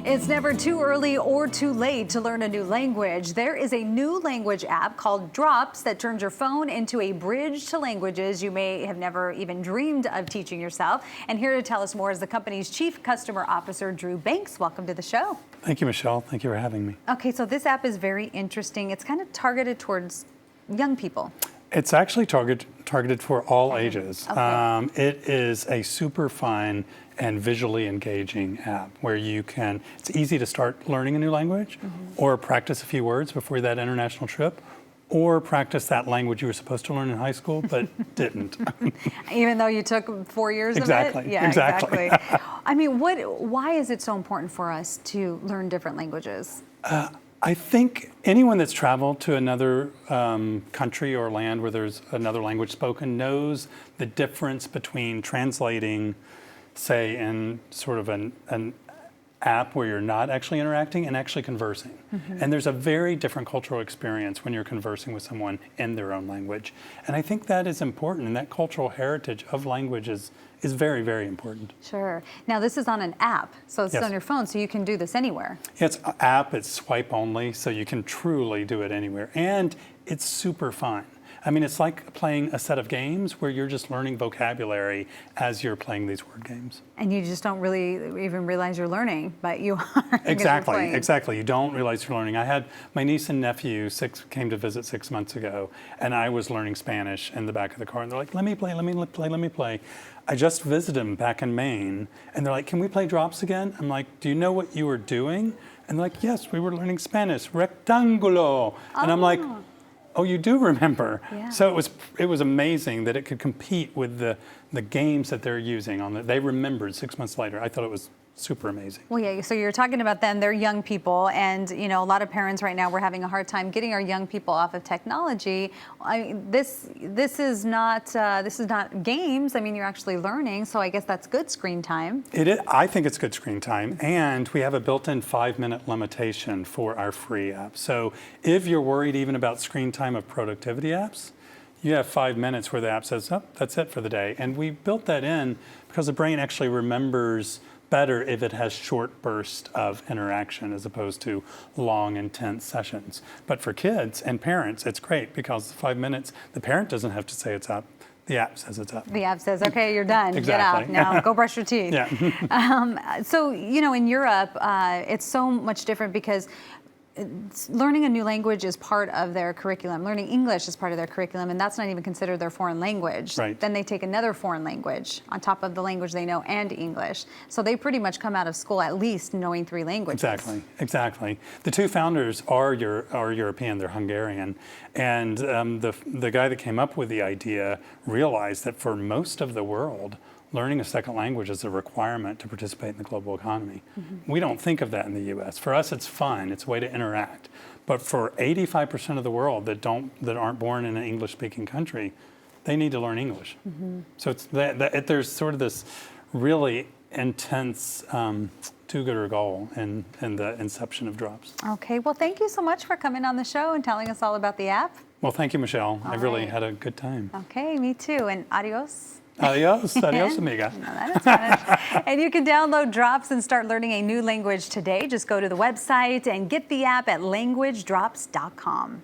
It's never too early or too late to learn a new language. There is a new language app called Drops that turns your phone into a bridge to languages you may have never even dreamed of teaching yourself. And here to tell us more is the company's Chief Customer Officer, Drew Banks. Welcome to the show. Thank you, Michelle. Thank you for having me. Okay, so this app is very interesting. It's kind of targeted towards young people. It's actually targeted for all ages. Okay. It is a super fun and visually engaging app where it's easy to start learning a new language or practice a few words before that international trip, or practice that language you were supposed to learn in high school but didn't. Even though you took 4 years Exactly. of it? Yeah, Exactly. I mean, why is it so important for us to learn different languages? I think anyone that's traveled to another country or land where there's another language spoken knows the difference between translating, say, in sort of an app where you're not actually interacting and actually conversing. And there's a very different cultural experience when you're conversing with someone in their own language. And I think that is important, and that cultural heritage of language is very, very important. Sure. Now this is on an app, so it's Yes. on your phone, so you can do this anywhere. Yeah, it's an app, it's swipe only, so you can truly do it anywhere. And it's super fun. I mean, it's like playing a set of games where you're just learning vocabulary as you're playing these word games. And you just don't really even realize you're learning, but you are. Exactly, exactly. You don't realize you're learning. I had my niece and nephew came to visit 6 months ago, and I was learning Spanish in the back of the car, and they're like, let me play, let me play, let me play. I just visited them back in Maine, and they're like, can we play Drops again? I'm like, do you know what you were doing? And they're like, yes, we were learning Spanish, rectangulo. And I'm like, oh, you do remember. Yeah. So it was amazing that it could compete with the games that they're using they remembered 6 months later. I thought it was super amazing. Well, yeah, so you're talking about them, they're young people, and you know, a lot of parents right now, we're having a hard time getting our young people off of technology. This is not games. I mean, you're actually learning, so I guess that's good screen time. It is, I think it's good screen time, and we have a built-in 5-minute limitation for our free app. So if you're worried even about screen time of productivity apps, you have 5 minutes where the app says, oh, that's it for the day. And we built that in because the brain actually remembers better if it has short bursts of interaction as opposed to long, intense sessions. But for kids and parents, it's great because 5 minutes, the parent doesn't have to say it's up. The app says it's up. The app says, okay, you're done. Exactly. Get out now. Go brush your teeth. Yeah. So, you know, in Europe, it's so much different because learning a new language is part of their curriculum. Learning English is part of their curriculum, and that's not even considered their foreign language. Right. Then they take another foreign language on top of the language they know and English. So they pretty much come out of school at least knowing 3 languages. Exactly, exactly. The two founders are European, they're Hungarian, and the guy that came up with the idea realized that for most of the world, learning a second language is a requirement to participate in the global economy. We don't think of that in the U.S. For us, it's fun. It's a way to interact. But for 85% of the world that aren't born in an English-speaking country, they need to learn English. So there's sort of this really intense do-gooder goal in the inception of Drops. Okay, well, thank you so much for coming on the show and telling us all about the app. Well, thank you, Michelle. I really right. had a good time. Okay, me too, and adios. Adios, adios, amiga. No, that is Spanish. And you can download Drops and start learning a new language today. Just go to the website and get the app at languagedrops.com.